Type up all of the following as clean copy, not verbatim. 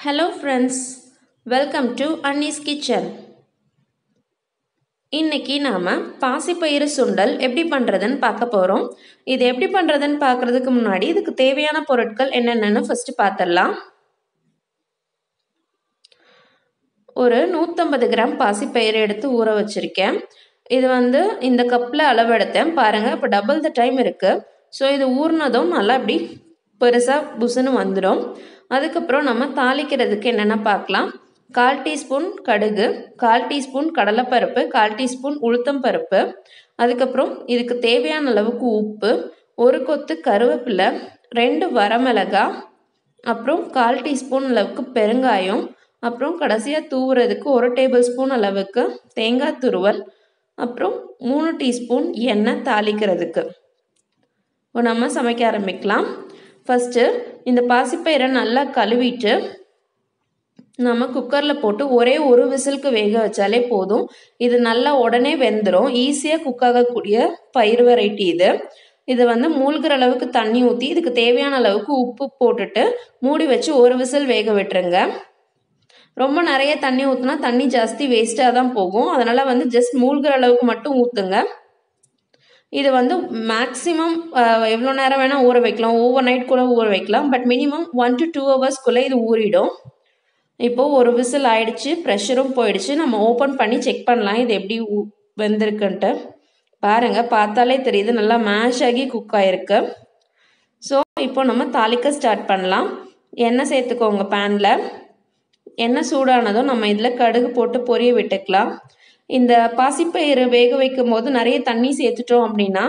Hello friends, welcome to Anni's Kitchen. இன்னைக்கு நாம பாசிப்பயிறு சுண்டல் எப்படி பண்றதுன்னு பார்க்க போறோம். இது எப்படி பண்றதுன்னு பார்க்கிறதுக்கு முன்னாடி இதுக்கு தேவையான பொருட்கள் என்னென்னன்னு ஃபர்ஸ்ட் பார்த்திடலாம். ஒரு 150 கிராம் பாசிப்பயிறு எடுத்து ஊற வச்சிருக்கேன். இது இந்த கப்ல அளவு எடுத்தேன் பாருங்க. இப்போ டபுள் த டைம் இருக்கு. ஸோ இது ஊறினதும் நல்லா அப்படி பெருசா புசுன்னு வந்துடும். அதுக்கப்புறம் நம்ம தாளிக்கிறதுக்கு என்னென்ன பார்க்கலாம். 1/4 டீஸ்பூன் கடுகு, 1/4 டீஸ்பூன் கடலைப்பருப்பு, 1/4 டீஸ்பூன் உளுத்தம் பருப்பு, அதுக்கப்புறம் இதுக்கு தேவையான அளவுக்கு உப்பு, ஒரு கொத்து கருவேப்பிலை, 2 வரமிளகாய், அப்புறம் 1/4 டீஸ்பூன் அளவுக்கு பெருங்காயம், அப்புறம் கடைசியாக தூவுறதுக்கு 1 டேபிள் ஸ்பூன் அளவுக்கு தேங்காய் துருவல், அப்புறம் 3 டீஸ்பூன் எண்ணெய் தாளிக்கிறதுக்கு. இப்போ நம்ம சமைக்க ஆரம்பிக்கலாம். ஃபஸ்ட்டு இந்த பாசிப்பயிரை நல்லா கழுவிட்டு நம்ம குக்கரில் போட்டு ஒரே ஒரு விசிலுக்கு வேக வச்சாலே போதும். இது நல்லா உடனே வெந்துடும். ஈஸியாக குக் ஆகக்கூடிய பயிர் வெரைட்டி இது. இது மூழ்கிற அளவுக்கு தண்ணி ஊற்றி இதுக்கு தேவையான அளவுக்கு உப்பு போட்டுட்டு மூடி வச்சு ஒரு விசில் வேக விட்டுருங்க. ரொம்ப நிறைய தண்ணி ஊற்றினா தண்ணி ஜாஸ்தி வேஸ்ட்டாக தான் போகும். அதனால் ஜஸ்ட் மூழ்கிற அளவுக்கு மட்டும் ஊற்றுங்க. இது மேக்ஸிமம் எவ்வளோ நேரம் வேணால் ஊற வைக்கலாம். ஓவர் நைட் கூட ஊற வைக்கலாம். பட் மினிமம் 1 to 2 ஹவர்ஸ்க்குள்ளே இது ஊறிடும். இப்போது ஒரு விசில் ஆயிடுச்சு, ப்ரெஷரும் போயிடுச்சு. நம்ம ஓப்பன் பண்ணி செக் பண்ணலாம் இது எப்படி வெந்திருக்குன்ட்டு. பாருங்கள், பார்த்தாலே தெரியுது நல்லா மேஷ் ஆகி குக் ஆகிருக்கு. ஸோ இப்போ நம்ம தாளிக்க ஸ்டார்ட் பண்ணலாம். எண்ணெய் சேர்த்துக்கோங்க பேனில். எண்ணெய் சூடானதும் நம்ம இதில் கடுகு போட்டு பொரிய விட்டுக்கலாம். இந்த பாசிப்பயிறு வேக வைக்கும் போது நிறைய தண்ணி சேர்த்துட்டோம் அப்படின்னா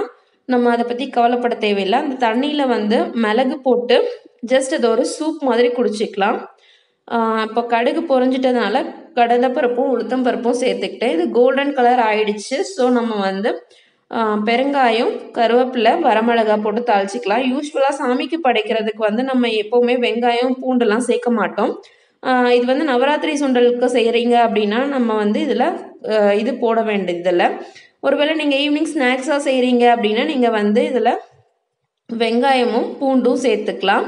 நம்ம அதை பற்றி கவலைப்பட தேவையில்லை. அந்த தண்ணியில் மிளகு போட்டு ஜஸ்ட் அது ஒரு சூப் மாதிரி குடிச்சிக்கலாம். இப்போ கடுகு பொரிஞ்சிட்டதுனால கடலைப்பருப்பும் உளுத்தம் பருப்பும் சேர்த்துக்கிட்டேன். இது கோல்டன் கலர் ஆயிடுச்சு. ஸோ நம்ம பெருங்காயம், கருவேப்பிலை, வரமிளகாய் போட்டு தாளிச்சிக்கலாம். யூஸ்வலாக சாமிக்கு படைக்கிறதுக்கு நம்ம எப்போவுமே வெங்காயம் பூண்டுலாம் சேர்க்க மாட்டோம். இது நவராத்திரி சுண்டலுக்கு செய்கிறீங்க அப்படின்னா நம்ம இதில் இது போட வேண்டியதில்லை. ஒருவேளை நீங்கள் ஈவினிங் ஸ்நாக்ஸாக செய்கிறீங்க அப்படின்னா நீங்கள் இதில் வெங்காயமும் பூண்டும் சேர்த்துக்கலாம்.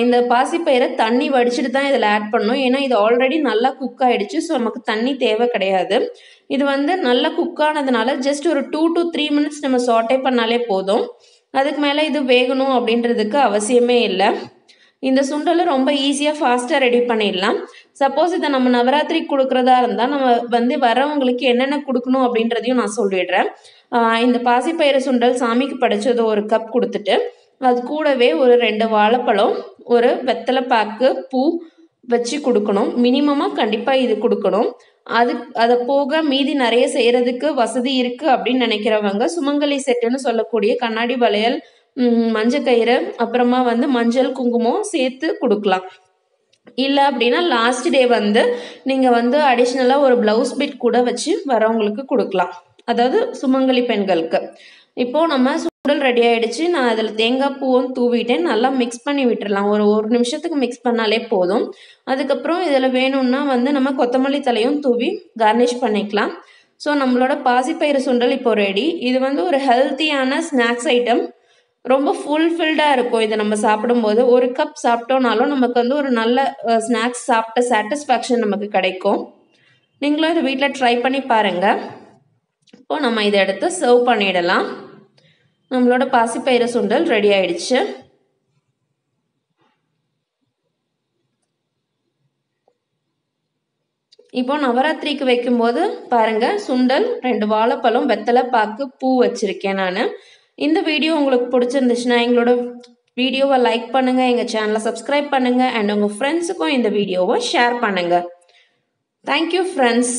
இந்த பாசிப்பயிரை தண்ணி வடிச்சிட்டு தான் இதில் ஆட் பண்ணணும். ஏன்னா இது ஆல்ரெடி நல்லா குக் ஆகிடுச்சு. ஸோ நமக்கு தண்ணி தேவை கிடையாது. இது நல்லா குக் ஆனதுனால ஜஸ்ட் ஒரு 2 to 3 மினிட்ஸ் நம்ம சாட்டே பண்ணாலே போதும். அதுக்கு மேலே இது வேகணும் அப்படின்றதுக்கு அவசியமே இல்லை. இந்த சுண்டலை ரொம்ப ஈஸியாக ஃபாஸ்ட்டாக ரெடி பண்ணிடலாம். சப்போஸ் இதை நம்ம நவராத்திரிக்கு கொடுக்குறதா இருந்தால் நம்ம வரவங்களுக்கு என்னென்ன கொடுக்கணும் அப்படின்றதையும் நான் சொல்லிடுறேன். இந்த பாசிப்பயிறு சுண்டல் சாமிக்கு படைச்சது ஒரு கப் கொடுத்துட்டு அது கூடவே ஒரு 2 வாழைப்பழம், ஒரு வெத்தலை பாக்கு பூ வச்சு கொடுக்கணும். மினிமமாக கண்டிப்பாக இது கொடுக்கணும். அதை போக மீதி நிறைய செய்கிறதுக்கு வசதி இருக்குது அப்படின்னு நினைக்கிறவங்க சுமங்கலி செட்டுன்னு சொல்லக்கூடிய கண்ணாடி வளையல், மஞ்சக்கயிறு, அப்புறமா மஞ்சள் குங்குமம் சேர்த்து கொடுக்கலாம். இல்லை அப்படின்னா லாஸ்ட் டே நீங்கள் அடிஷ்னலாக ஒரு ப்ளவுஸ் பிட் கூட வச்சு வரவங்களுக்கு கொடுக்கலாம். அதாவது சுமங்கலி பெண்களுக்கு. இப்போது நம்ம சுண்டல் ரெடி ஆகிடுச்சு. நான் அதில் தேங்காய் பூவும் தூவிட்டேன். நல்லா மிக்ஸ் பண்ணி விட்டுடலாம். ஒரு நிமிஷத்துக்கு மிக்ஸ் பண்ணாலே போதும். அதுக்கப்புறம் இதில் வேணும்னா நம்ம கொத்தமல்லி தலையும் தூவி கார்னிஷ் பண்ணிக்கலாம். ஸோ நம்மளோட பாசிப்பயிறு சுண்டல் இப்போ ரெடி. இது ஒரு ஹெல்த்தியான ஸ்நாக்ஸ் ஐட்டம். ரொம்ப ஃபுல்ஃபில்டாக இருக்கும். இதை நம்ம சாப்பிடும்போது ஒரு கப் சாப்பிட்டோனாலும் நமக்கு ஒரு நல்ல ஸ்நாக்ஸ் சாப்பிட்ட சாட்டிஸ்ஃபேக்ஷன் நமக்கு கிடைக்கும். நீங்களும் இதை வீட்டில் ட்ரை பண்ணி பாருங்கள். இப்போது நம்ம இதை எடுத்து சர்வ் பண்ணிடலாம். நம்மளோட பாசிப்பயிறு சுண்டல் ரெடி ஆயிடுச்சு. இப்போ நவராத்திரிக்கு வைக்கும்போது பாருங்கள், சுண்டல், 2 வாழைப்பழம், வெத்தலை பாக்கு, பூ வச்சுருக்கேன் நான். இந்த வீடியோ உங்களுக்கு பிடிச்சிருந்துச்சுன்னா எங்களோட வீடியோவை லைக் பண்ணுங்கள், எங்கள் சேனலை சப்ஸ்கிரைப் பண்ணுங்கள், அண்ட் உங்கள் ஃப்ரெண்ட்ஸுக்கும் இந்த வீடியோவை ஷேர் பண்ணுங்கள். Thank you friends.